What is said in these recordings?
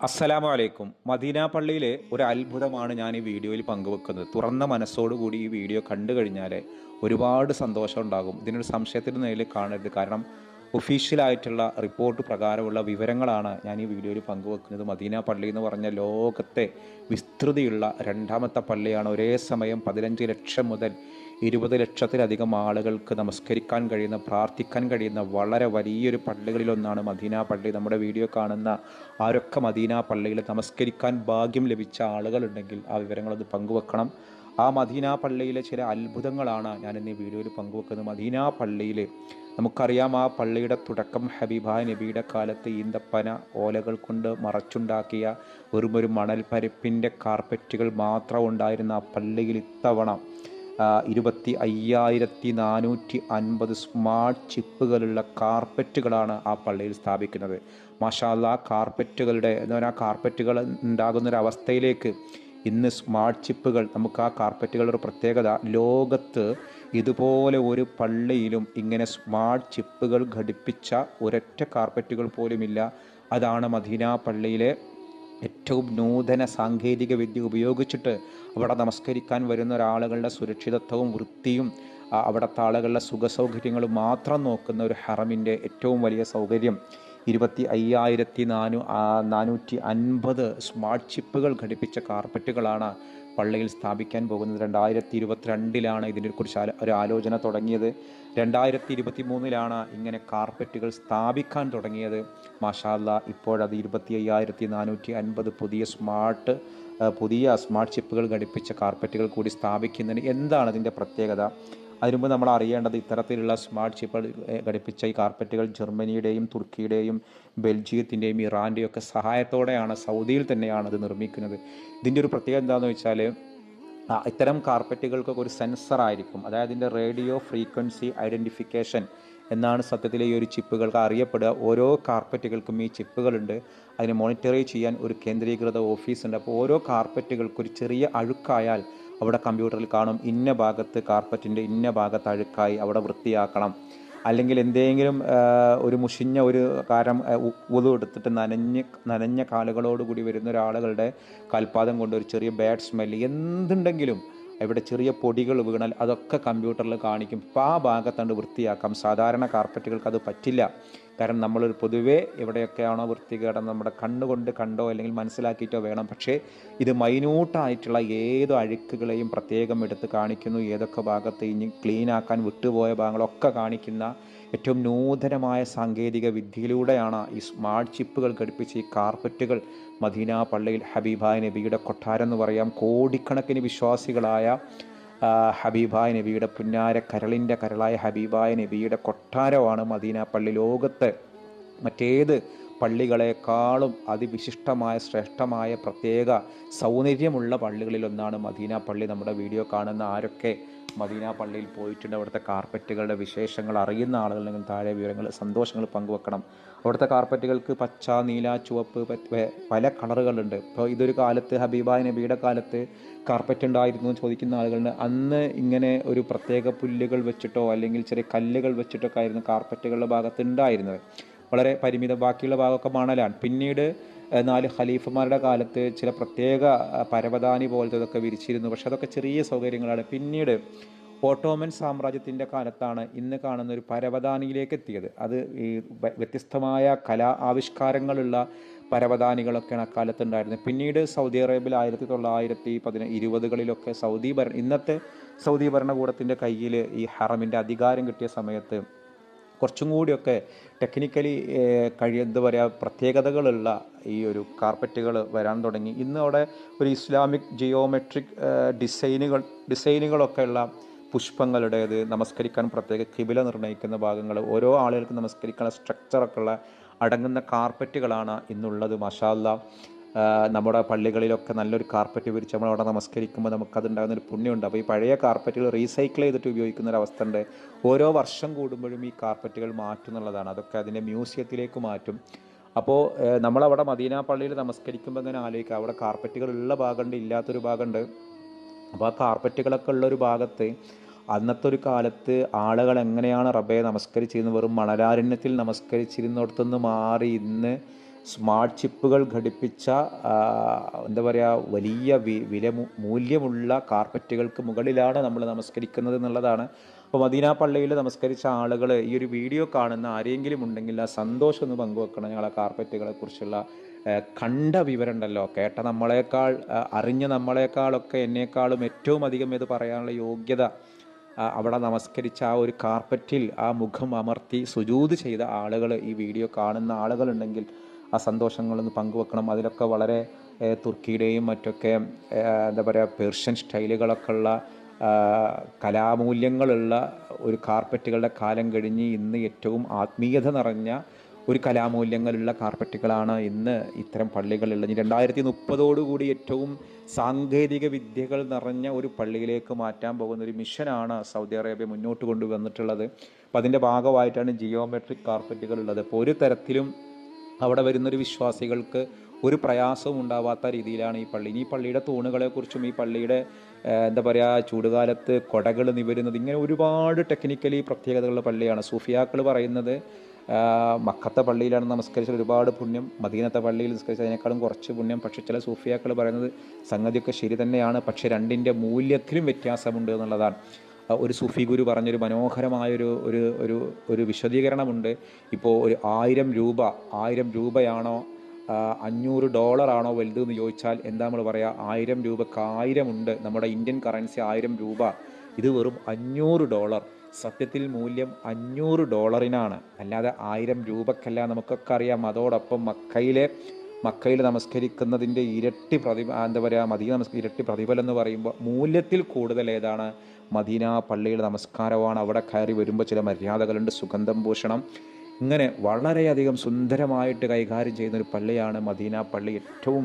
അസ്സലാമു അലൈക്കും. മദീന പള്ളിയിലെ ഒരു അത്ഭുതമാണ് ഞാൻ ഈ വീഡിയോയിൽ പങ്കുവെക്കുന്നത്. തുറന്ന മനസ്സോടുകൂടി ഈ വീഡിയോ കണ്ടു കഴിഞ്ഞാൽ ഒരുപാട് സന്തോഷം ഉണ്ടാകും. ഇതിനൊരു സംശയത്തിന് നേരിൽ കാണരുത്. കാരണം ഒഫീഷ്യലായിട്ടുള്ള റിപ്പോർട്ട് പ്രകാരമുള്ള വിവരങ്ങളാണ് ഞാൻ ഈ വീഡിയോയിൽ പങ്കുവെക്കുന്നത്. മദീന പള്ളി എന്ന് പറഞ്ഞ ലോകത്തെ വിസ്തൃതിയുള്ള രണ്ടാമത്തെ പള്ളിയാണ്. ഒരേ സമയം 15 ലക്ഷം മുതൽ 20 ലക്ഷത്തിലധികം ആളുകൾക്ക് നമസ്കരിക്കാൻ കഴിയുന്ന, പ്രാർത്ഥിക്കാൻ കഴിയുന്ന വളരെ വലിയൊരു പള്ളികളിലൊന്നാണ് മദീന പള്ളി. നമ്മുടെ വീഡിയോ കാണുന്ന ആരൊക്കെ മദീന പള്ളിയിൽ നമസ്കരിക്കാൻ ഭാഗ്യം ലഭിച്ച ആളുകളുണ്ടെങ്കിൽ ആ വിവരങ്ങളൊന്ന് പങ്കുവെക്കണം. ആ മദീന പള്ളിയിലെ ചില അത്ഭുതങ്ങളാണ് ഞാനിന്ന് ഈ വീഡിയോയിൽ പങ്കുവെക്കുന്നത്. മദീന പള്ളിയിൽ നമുക്കറിയാം, ആ പള്ളിയുടെ തുടക്കം ഹബീബായ നബിയുടെ കാലത്ത് ഈന്തപ്പന ഓലകൾ കൊണ്ട് മറച്ചുണ്ടാക്കിയ വെറുമൊരു മണൽപ്പരപ്പിൻ്റെ കാർപ്പറ്റുകൾ മാത്രം ഉണ്ടായിരുന്ന ആ പള്ളിയിൽ ഇത്തവണ 25,450 സ്മാർട്ട് ചിപ്പുകളുള്ള കാർപ്പറ്റുകളാണ് ആ പള്ളിയിൽ സ്ഥാപിക്കുന്നത്. മാഷാ അല്ലാ, കാർപ്പറ്റുകളുടെ എന്ന് പറഞ്ഞാൽ കാർപ്പറ്റുകൾ ഉണ്ടാകുന്നൊരവസ്ഥയിലേക്ക് ഇന്ന് സ്മാർട്ട് ചിപ്പുകൾ, നമുക്ക് ആ കാർപ്പറ്റുകളുടെ പ്രത്യേകത, ലോകത്ത് ഇതുപോലെ ഒരു പള്ളിയിലും ഇങ്ങനെ സ്മാർട്ട് ചിപ്പുകൾ ഘടിപ്പിച്ച ഒരൊറ്റ കാർപ്പറ്റുകൾ പോലുമില്ല. അതാണ് മദീന പള്ളിയിലെ ഏറ്റവും നൂതന സാങ്കേതിക വിദ്യ ഉപയോഗിച്ചിട്ട് അവിടെ നമസ്കരിക്കാൻ വരുന്ന ഒരാളുകളുടെ സുരക്ഷിതത്വവും വൃത്തിയും അവിടുത്തെ ആളുകളുടെ സുഖസൗകര്യങ്ങളും മാത്രം നോക്കുന്ന ഒരു ഹറമിൻ്റെ ഏറ്റവും വലിയ സൗകര്യം 25,450 സ്മാർട്ട് ചിപ്പുകൾ ഘടിപ്പിച്ച കാർപ്പറ്റുകളാണ് പള്ളിയിൽ സ്ഥാപിക്കാൻ പോകുന്നത്. 2022 ഇതിനെക്കുറിച്ച് ഒരു ആലോചന തുടങ്ങിയത്. 2023 ഇങ്ങനെ കാർപ്പറ്റുകൾ സ്ഥാപിക്കാൻ തുടങ്ങിയത്. മാഷാ അല്ലാ, ഇപ്പോഴത് 25,450 പുതിയ സ്മാർട്ട് ചിപ്പുകൾ ഘടിപ്പിച്ച കാർപ്പറ്റുകൾ കൂടി സ്ഥാപിക്കുന്നതിന് എന്താണ് അതിൻ്റെ പ്രത്യേകത? അതിനുമുമ്പ് നമ്മൾ അറിയേണ്ടത്, ഇത്തരത്തിലുള്ള സ്മാർട്ട് ചിപ്പുകൾ ഘടിപ്പിച്ച ഈ കാർപ്പറ്റുകൾ ജർമ്മനിയുടെയും തുർക്കിയുടെയും ബെൽജിയത്തിൻ്റെയും ഇറാൻ്റെയും ഒക്കെ സഹായത്തോടെയാണ്, സൗദിയിൽ തന്നെയാണ് അത് നിർമ്മിക്കുന്നത്. ഇതിൻ്റെ ഒരു പ്രത്യേകത എന്താണെന്ന് വെച്ചാൽ, ഇത്തരം കാർപ്പറ്റുകൾക്കൊക്കെ ഒരു സെൻസറായിരിക്കും. അതായത് ഇതിൻ്റെ റേഡിയോ ഫ്രീക്വൻസി ഐഡൻറ്റിഫിക്കേഷൻ എന്നാണ് സത്യത്തിൽ ഈ ഒരു ചിപ്പുകൾക്ക് അറിയപ്പെടുക. ഓരോ കാർപ്പറ്റുകൾക്കും ഈ ചിപ്പുകളുണ്ട്. അതിനെ മോണിറ്റർ ചെയ്യാൻ ഒരു കേന്ദ്രീകൃത ഓഫീസുണ്ട്. അപ്പോൾ ഓരോ കാർപ്പറ്റുകൾക്കും ഒരു ചെറിയ അഴുക്കായാൽ അവിടെ കമ്പ്യൂട്ടറിൽ കാണും, ഇന്ന ഭാഗത്ത് കാർപ്പറ്റിൻ്റെ ഇന്ന ഭാഗത്ത് അഴുക്കായി, അവിടെ വൃത്തിയാക്കണം. അല്ലെങ്കിൽ എന്തെങ്കിലും ഒരു മുഷിഞ്ഞ ഒരു കാരം ഉതു എടുത്തിട്ട് നനഞ്ഞ കാലുകളോടുകൂടി വരുന്ന ഒരാളുകളുടെ കാൽപാദം കൊണ്ട് ഒരു ചെറിയ ബാഡ് സ്മെല്ല് എന്തുണ്ടെങ്കിലും, ഇവിടെ ചെറിയ പൊടികൾ വീണാൽ അതൊക്കെ കമ്പ്യൂട്ടറിൽ കാണിക്കും. അപ്പോൾ ആ ഭാഗത്താണ്ട് വൃത്തിയാക്കാം. സാധാരണ കാർപ്പറ്റുകൾക്ക് അത് പറ്റില്ല. കാരണം നമ്മളൊരു പൊതുവേ എവിടെയൊക്കെയാണോ വൃത്തികേടെന്ന് നമ്മുടെ കണ്ണുകൊണ്ട് കണ്ടോ അല്ലെങ്കിൽ മനസ്സിലാക്കിയിട്ടോ വേണം. പക്ഷേ ഇത് മൈന്യൂട്ടായിട്ടുള്ള ഏതോ അഴുക്കുകളെയും പ്രത്യേകം എടുത്ത് കാണിക്കുന്നു. ഏതൊക്കെ ഭാഗത്ത് ഇനി ക്ലീനാക്കാൻ വിട്ടുപോയ ഭാഗങ്ങളൊക്കെ കാണിക്കുന്ന ഏറ്റവും നൂതനമായ സാങ്കേതിക വിദ്യയിലൂടെയാണ് ഈ സ്മാർട്ട് ചിപ്പുകൾ ഘടിപ്പിച്ച് ഈ കാർപ്പറ്റുകൾ മദീന പള്ളിയിൽ ഹബീബായ നബിയുടെ കൊട്ടാരം എന്ന് പറയാം. കോടിക്കണക്കിന് വിശ്വാസികളായ ഹബീബായ നബിയുടെ പുന്നാര കരളിൻ്റെ കരളായ ഹബീബായ നബിയുടെ കൊട്ടാരമാണ് മദീന പള്ളി. ലോകത്തെ മറ്റേത് പള്ളികളെക്കാളും അതിവിശിഷ്ടമായ ശ്രേഷ്ഠമായ പ്രത്യേക സൗന്ദര്യമുള്ള പള്ളികളിലൊന്നാണ് മദീന പള്ളി. നമ്മുടെ വീഡിയോ കാണുന്ന ആരൊക്കെ മദീന പള്ളിയിൽ പോയിട്ടുണ്ട്, അവിടുത്തെ കാർപ്പറ്റുകളുടെ വിശേഷങ്ങൾ അറിയുന്ന ആളുകളുണ്ടെങ്കിൽ താഴെ വിവരങ്ങൾ, സന്തോഷങ്ങൾ പങ്കുവെക്കണം. അവിടുത്തെ കാർപ്പറ്റുകൾക്ക് പച്ച, നീല, ചുവപ്പ് പല കളറുകളുണ്ട്. ഇപ്പോൾ ഇതൊരു കാലത്ത് ഹബീബായ നബിയുടെ കാലത്ത് കാർപ്പറ്റ് ഉണ്ടായിരുന്നു എന്ന് ചോദിക്കുന്ന ആളുകളുണ്ട്. അന്ന് ഇങ്ങനെ ഒരു പ്രത്യേക പുല്ലുകൾ വെച്ചിട്ടോ അല്ലെങ്കിൽ ചെറിയ കല്ലുകൾ വെച്ചിട്ടൊക്കെ ആയിരുന്നു കാർപ്പറ്റുകളുടെ ഭാഗത്ത് ഉണ്ടായിരുന്നത്. വളരെ പരിമിതം, ബാക്കിയുള്ള ഭാഗമൊക്കെ മണലാണ്. പിന്നീട് 4 ഖലീഫമാരുടെ കാലത്ത് ചില പ്രത്യേക പരവതാനി പോലത്തെ ഇതൊക്കെ വിരിച്ചിരുന്നു. പക്ഷെ അതൊക്കെ ചെറിയ സൗകര്യങ്ങളാണ്. പിന്നീട് ഓട്ടോമൻ സാമ്രാജ്യത്തിൻ്റെ കാലത്താണ് ഇന്ന് കാണുന്ന ഒരു പരവതാനിയിലേക്ക് എത്തിയത്. അത് ഈ വ്യത്യസ്തമായ കലാ ആവിഷ്കാരങ്ങളുള്ള പരവതാനികളൊക്കെയാണ് അക്കാലത്ത് ഉണ്ടായിരുന്നത്. പിന്നീട് സൗദി അറേബ്യയിൽ 1920കളിലൊക്കെ ഇന്നത്തെ സൗദി ഭരണകൂടത്തിൻ്റെ കയ്യിൽ ഈ ഹറമിൻ്റെ അധികാരം കിട്ടിയ സമയത്ത് കുറച്ചും കൂടിയൊക്കെ ടെക്നിക്കലി എന്താ പറയുക, പ്രത്യേകതകളുള്ള ഈ ഒരു കാർപ്പറ്റുകൾ വരാൻ തുടങ്ങി. ഇന്ന് അവിടെ ഒരു ഇസ്ലാമിക് ജിയോമെട്രിക് ഡിസൈനുകളൊക്കെ ഉള്ള പുഷ്പങ്ങളുടേത്, നമസ്കരിക്കാൻ പ്രത്യേക കിബില നിർണ്ണയിക്കുന്ന ഭാഗങ്ങൾ, ഓരോ ആളുകൾക്ക് നമസ്കരിക്കാനുള്ള സ്ട്രക്ചറൊക്കെ ഉള്ള അടങ്ങുന്ന കാർപ്പറ്റുകളാണ് ഇന്നുള്ളത്. മാഷാ അല്ലാ, നമ്മുടെ പള്ളികളിലൊക്കെ നല്ലൊരു കാർപ്പറ്റ് വിരിച്ച് നമ്മൾ അവിടെ നമസ്കരിക്കുമ്പോൾ നമുക്കതുണ്ടാകുന്നൊരു പുണ്യമുണ്ട്. അപ്പോൾ ഈ പഴയ കാർപ്പറ്റുകൾ റീസൈക്കിൾ ചെയ്തിട്ട് ഉപയോഗിക്കുന്നൊരവസ്ഥ ഉണ്ട്. ഓരോ വർഷം കൂടുമ്പോഴും ഈ കാർപ്പറ്റുകൾ മാറ്റും എന്നുള്ളതാണ്. അതൊക്കെ അതിൻ്റെ മ്യൂസിയത്തിലേക്ക് മാറ്റും. അപ്പോൾ നമ്മളവിടെ മദീന പള്ളിയിൽ നമസ്കരിക്കുമ്പോൾ ഇങ്ങനെ ആലോചിക്കുക, അവിടെ കാർപ്പറ്റുകൾ ഉള്ള ഭാഗമുണ്ട്, ഇല്ലാത്തൊരു ഭാഗമുണ്ട്. അപ്പോൾ ആ കാർപ്പറ്റുകളൊക്കെ ഉള്ളൊരു ഭാഗത്ത് അന്നത്തെ ഒരു കാലത്ത് ആളുകൾ എങ്ങനെയാണ് റബ്ബയെ നമസ്കരിച്ചിരുന്നത്, വെറും മണലാരണ്യത്തിൽ നമസ്കരിച്ചിരുന്നിടത്തുനിന്ന് മാറി ഇന്ന് സ്മാർട്ട് ചിപ്പുകൾ ഘടിപ്പിച്ച എന്താ പറയുക വലിയ മൂല്യമുള്ള കാർപ്പറ്റുകൾക്ക് മുകളിലാണ് നമ്മൾ നമസ്കരിക്കുന്നത് എന്നുള്ളതാണ്. അപ്പോൾ മദീന പള്ളിയിൽ നമസ്കരിച്ച ആളുകൾ ഈ ഒരു വീഡിയോ കാണുന്ന ആരെങ്കിലും ഉണ്ടെങ്കിൽ ആ സന്തോഷം ഒന്ന് പങ്കുവെക്കണം. ഞങ്ങളെ കാർപ്പറ്റുകളെക്കുറിച്ചുള്ള കണ്ട വിവരം ഉണ്ടല്ലോ, കേട്ട നമ്മളെക്കാൾ അറിഞ്ഞ നമ്മളെക്കാളൊക്കെ എന്നേക്കാളും ഏറ്റവും അധികം ഇത് പറയാനുള്ള യോഗ്യത അവിടെ നമസ്കരിച്ച ആ ഒരു കാർപ്പറ്റിൽ ആ മുഖം അമർത്തി സുജൂദ് ചെയ്ത ആളുകൾ, ഈ വീഡിയോ കാണുന്ന ആളുകളുണ്ടെങ്കിൽ ആ സന്തോഷങ്ങളൊന്ന് പങ്കുവെക്കണം. അതിലൊക്കെ വളരെ തുർക്കിയുടെയും മറ്റൊക്കെ എന്താ പറയുക പേർഷ്യൻ സ്റ്റൈലുകളൊക്കെ ഉള്ള കലാമൂല്യങ്ങളുള്ള ഒരു കാർപ്പറ്റുകളുടെ കാലം കഴിഞ്ഞ് ഇന്ന് ഏറ്റവും ആത്മീയത നിറഞ്ഞ ഒരു കലാമൂല്യങ്ങളുള്ള കാർപ്പറ്റുകളാണ് ഇന്ന് ഇത്തരം പള്ളികളുള്ളത്. 2030 ഏറ്റവും സാങ്കേതിക വിദ്യകൾ നിറഞ്ഞ ഒരു പള്ളിയിലേക്ക് മാറ്റാൻ പോകുന്ന ഒരു മിഷനാണ് സൗദി അറേബ്യ മുന്നോട്ട് കൊണ്ടുവന്നിട്ടുള്ളത്. അപ്പോൾ അതിൻ്റെ ഭാഗമായിട്ടാണ് ജിയോമെട്രിക് കാർപ്പറ്റുകൾ ഉള്ളത്. അപ്പോൾ ഒരു തരത്തിലും അവിടെ വരുന്നൊരു വിശ്വാസികൾക്ക് ഒരു പ്രയാസവും ഉണ്ടാവാത്ത രീതിയിലാണ് ഈ പള്ളി. ഈ പള്ളിയുടെ തൂണുകളെക്കുറിച്ചും ഈ പള്ളിയുടെ എന്താ പറയുക ചൂടുകാലത്ത് കൊടകൾ നിവരുന്നത്, ഇങ്ങനെ ഒരുപാട് ടെക്നിക്കലി പ്രത്യേകതകളുള്ള പള്ളിയാണ്. സൂഫിയാക്കൾ പറയുന്നത് മക്കത്തെ പള്ളിയിലാണ് നമസ്കരിച്ചത് ഒരുപാട് പുണ്യം, മദീനത്തെ പള്ളിയിൽ നമസ്കരിച്ചതിനേക്കാളും കുറച്ച് പുണ്യം. പക്ഷേ ചില സൂഫിയാക്കൾ പറയുന്നത് സംഗതിയൊക്കെ ശരി തന്നെയാണ്, പക്ഷേ രണ്ടിൻ്റെ മൂല്യത്തിലും വ്യത്യാസമുണ്ട് എന്നുള്ളതാണ്. ഒരു സൂഫി ഗുരു പറഞ്ഞൊരു മനോഹരമായൊരു ഒരു ഒരു ഒരു വിശദീകരണമുണ്ട്. ഇപ്പോൾ ഒരു 1000 രൂപയാണോ $500 വലുത് എന്ന് ചോദിച്ചാൽ എന്താ നമ്മൾ പറയുക? 1000 രൂപക്ക് 1000 ഉണ്ട്. നമ്മുടെ ഇന്ത്യൻ കറൻസി 1000 രൂപ, ഇത് വെറും $500. സത്യത്തിൽ മൂല്യം $500 അല്ലാതെ 1000 രൂപക്കല്ല. നമുക്കൊക്കെ അറിയാം. അതോടൊപ്പം മക്കയിൽ നമസ്കരിക്കുന്നതിൻ്റെ ഇരട്ടി എന്താ പറയുക മദീന ഇരട്ടി പ്രതിഫലം എന്ന് പറയുമ്പോൾ മൂല്യത്തിൽ കൂടുതൽ ഏതാണ്? മദീന പള്ളിയുടെ നമസ്കാരമാണ്. അവിടെ കയറി വരുമ്പോൾ ചില മര്യാദകളുണ്ട്, സുഗന്ധം പൂഷണം, ഇങ്ങനെ വളരെയധികം സുന്ദരമായിട്ട് കൈകാര്യം ചെയ്യുന്നൊരു പള്ളിയാണ് മദീന പള്ളി. ഏറ്റവും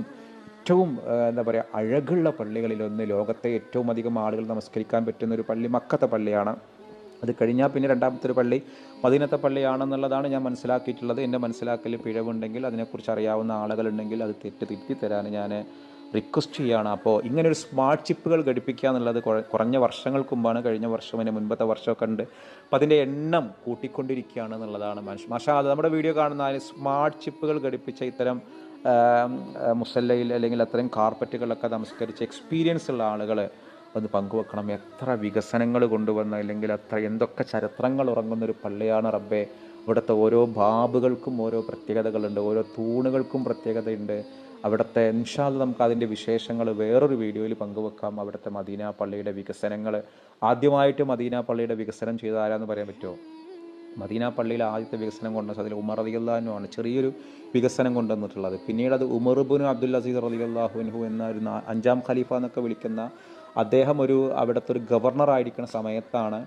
എന്താ പറയുക അഴകുള്ള പള്ളികളിലൊന്ന്, ലോകത്തെ ഏറ്റവും അധികം ആളുകൾ നമസ്കരിക്കാൻ പറ്റുന്നൊരു പള്ളി മക്കത്തെ പള്ളിയാണ്. അത് കഴിഞ്ഞാൽ പിന്നെ രണ്ടാമത്തെ ഒരു പള്ളി മദീനത്തെ പള്ളിയാണെന്നുള്ളതാണ് ഞാൻ മനസ്സിലാക്കിയിട്ടുള്ളത്. എൻ്റെ മനസ്സിലാക്കൽ പിഴവുണ്ടെങ്കിൽ അതിനെക്കുറിച്ച് അറിയാവുന്ന ആളുകളുണ്ടെങ്കിൽ അത് തിരുത്തി തരാൻ ഞാൻ റിക്വസ്റ്റ് ചെയ്യുകയാണ്. അപ്പോൾ ഇങ്ങനെ ഒരു സ്മാർട്ട് ചിപ്പുകൾ ഘടിപ്പിക്കുക എന്നുള്ളത് കുറഞ്ഞ വർഷങ്ങൾക്ക് മുമ്പാണ്, കഴിഞ്ഞ വർഷം അതിന് മുൻപത്തെ വർഷമൊക്കെ ഉണ്ട്. അപ്പോൾ അതിൻ്റെ എണ്ണം കൂട്ടിക്കൊണ്ടിരിക്കുകയാണ് എന്നുള്ളതാണ് മാഷാ അല്ലാഹ്. നമ്മുടെ വീഡിയോ കാണുന്ന സ്മാർട്ട് ചിപ്പുകൾ ഘടിപ്പിച്ച ഇത്തരം മുസല്ലയിൽ അല്ലെങ്കിൽ അത്തരം കാർപ്പറ്റുകളൊക്കെ നമസ്കരിച്ച് എക്സ്പീരിയൻസ് ഉള്ള ആളുകൾ ഒന്ന് പങ്കുവെക്കണം. എത്ര വികസനങ്ങൾ കൊണ്ടുവന്ന, അല്ലെങ്കിൽ എന്തൊക്കെ ചരിത്രങ്ങൾ ഉറങ്ങുന്നൊരു പള്ളിയാണ് റബ്ബേ. ഇവിടുത്തെ ഓരോ ബാബുകൾക്കും ഓരോ പ്രത്യേകതകളുണ്ട്, ഓരോ തൂണുകൾക്കും പ്രത്യേകതയുണ്ട്. അവിടുത്തെ ഇൻഷാ അല്ലാഹ് നമുക്ക് അതിൻ്റെ വിശേഷങ്ങൾ വേറൊരു വീഡിയോയിൽ പങ്കുവെക്കാം. അവിടുത്തെ മദീന പള്ളിയുടെ വികസനങ്ങൾ, ആദ്യമായിട്ട് മദീന പള്ളിയുടെ വികസനം ചെയ്ത ആരാന്ന് പറയാൻ പറ്റുമോ? മദീന പള്ളിയിൽ ആദ്യത്തെ വികസനം കൊണ്ടുവന്നത് അതിൽ ഉമർ റളിയല്ലാഹു അൻഹു ആണ് ചെറിയൊരു വികസനം കൊണ്ടുവന്നിട്ടുള്ളത്. പിന്നീട് അത് ഉമർ ഇബ്നു അബ്ദുൽ അസീസ് റളിയല്ലാഹു അൻഹു എന്ന ഒരു 5ാം ഖലീഫ എന്നൊക്കെ വിളിക്കുന്ന അദ്ദേഹം അവിടുത്തെ ഒരു ഗവർണറായിരിക്കുന്ന സമയത്താണ്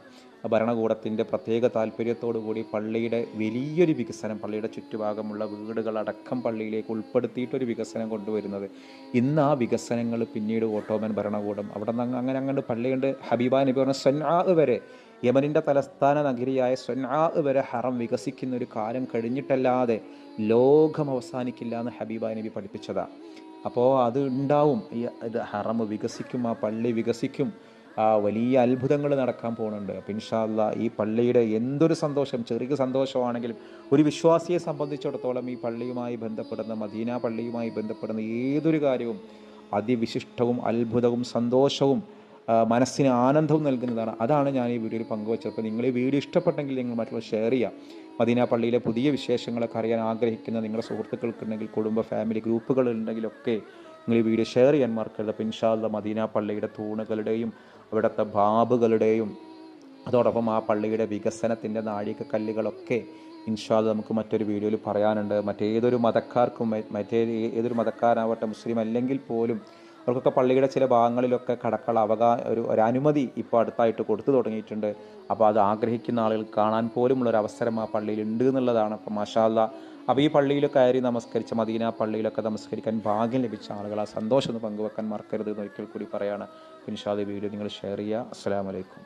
ഭരണകൂടത്തിൻ്റെ പ്രത്യേക താല്പര്യത്തോടു കൂടി പള്ളിയുടെ വലിയൊരു വികസനം, പള്ളിയുടെ ചുറ്റുഭാഗമുള്ള വീടുകളടക്കം പള്ളിയിലേക്ക് ഉൾപ്പെടുത്തിയിട്ടൊരു വികസനം കൊണ്ടുവരുന്നത്. ഇന്ന് ആ വികസനങ്ങൾ പിന്നീട് ഓട്ടോമൻ ഭരണകൂടം അവിടെ നിന്ന് അങ്ങനെ പള്ളിയുണ്ട്. ഹബീബ നബി പറഞ്ഞ സ്വൻആ വരെ, യമനിൻ്റെ തലസ്ഥാന നഗരിയായ സ്വൻആ വരെ ഹറം വികസിക്കുന്ന ഒരു കാലം കഴിഞ്ഞിട്ടല്ലാതെ ലോകം അവസാനിക്കില്ല എന്ന് ഹബീബ നബി പഠിപ്പിച്ചതാണ്. അപ്പോൾ അത് ഉണ്ടാവും, ഇത് ഹറം വികസിക്കും, ആ പള്ളി വികസിക്കും, വലിയ അത്ഭുതങ്ങൾ നടക്കാൻ പോകുന്നുണ്ട്. അപ്പോൾ ഇൻഷാ അല്ലാഹ് ഈ പള്ളിയുടെ എന്തൊരു സന്തോഷം, ചെറിയ സന്തോഷമാണെങ്കിലും ഒരു വിശ്വാസിയെ സംബന്ധിച്ചിടത്തോളം ഈ പള്ളിയുമായി ബന്ധപ്പെടുന്ന, മദീന പള്ളിയുമായി ബന്ധപ്പെടുന്ന ഏതൊരു കാര്യവും അതിവിശിഷ്ടവും അത്ഭുതവും സന്തോഷവും മനസ്സിന് ആനന്ദവും നൽകുന്നതാണ്. അതാണ് ഞാൻ ഈ വീഡിയോയിൽ പങ്കുവച്ചത്. അപ്പോൾ നിങ്ങൾ ഈ വീഡിയോ ഇഷ്ടപ്പെട്ടെങ്കിൽ നിങ്ങൾ മറ്റുള്ള ഷെയർ ചെയ്യുക. മദീന പള്ളിയിലെ പുതിയ വിശേഷങ്ങളൊക്കെ അറിയാൻ ആഗ്രഹിക്കുന്ന നിങ്ങളുടെ സുഹൃത്തുക്കൾക്കുണ്ടെങ്കിൽ, കുടുംബ ഫാമിലി ഗ്രൂപ്പുകളുണ്ടെങ്കിലൊക്കെ നിങ്ങൾ ഈ വീഡിയോ ഷെയർ ചെയ്യാൻ മറക്കരുത്. അപ്പോൾ ഇൻഷാ അല്ലാഹ് മദീന പള്ളിയുടെ തൂണുകളുടെയും അവിടുത്തെ ബാബുകളുടെയും അതോടൊപ്പം ആ പള്ളിയുടെ വികസനത്തിൻ്റെ നാഴികക്കല്ലുകളൊക്കെ ഇൻഷാ അല്ലാഹ് നമുക്ക് മറ്റൊരു വീഡിയോയിൽ പറയാനുണ്ട്. ഏതൊരു മതക്കാരാവട്ടെ, മുസ്ലിം അല്ലെങ്കിൽ പോലും അവർക്കൊക്കെ പള്ളിയുടെ ചില ഭാഗങ്ങളിലൊക്കെ കടക്കള ഒരു അനുമതി ഇപ്പോൾ അടുത്തായിട്ട് കൊടുത്തു തുടങ്ങിയിട്ടുണ്ട്. അപ്പോൾ അത് ആഗ്രഹിക്കുന്ന ആളുകൾ കാണാൻ പോലുമുള്ളൊരു അവസരം ആ പള്ളിയിൽ ഉണ്ട് എന്നുള്ളതാണ്. അപ്പോൾ മാഷാ അല്ലാഹ് അപ്പോൾ ഈ പള്ളിയിൽ കയറി നമസ്കരിച്ച, മദീന പള്ളിയിലൊക്കെ നമസ്കരിക്കാൻ ഭാഗ്യം ലഭിച്ച ആളുകൾ ആ സന്തോഷം ഒന്ന് പങ്കുവെക്കാൻ മറക്കരുത് എന്ന് ഒരിക്കൽ കൂടി പറയാണ്. ഇൻഷാ അല്ലാഹ് വീഡിയോ നിങ്ങൾ ഷെയർ ചെയ്യുക. അസ്സലാമു അലൈക്കും.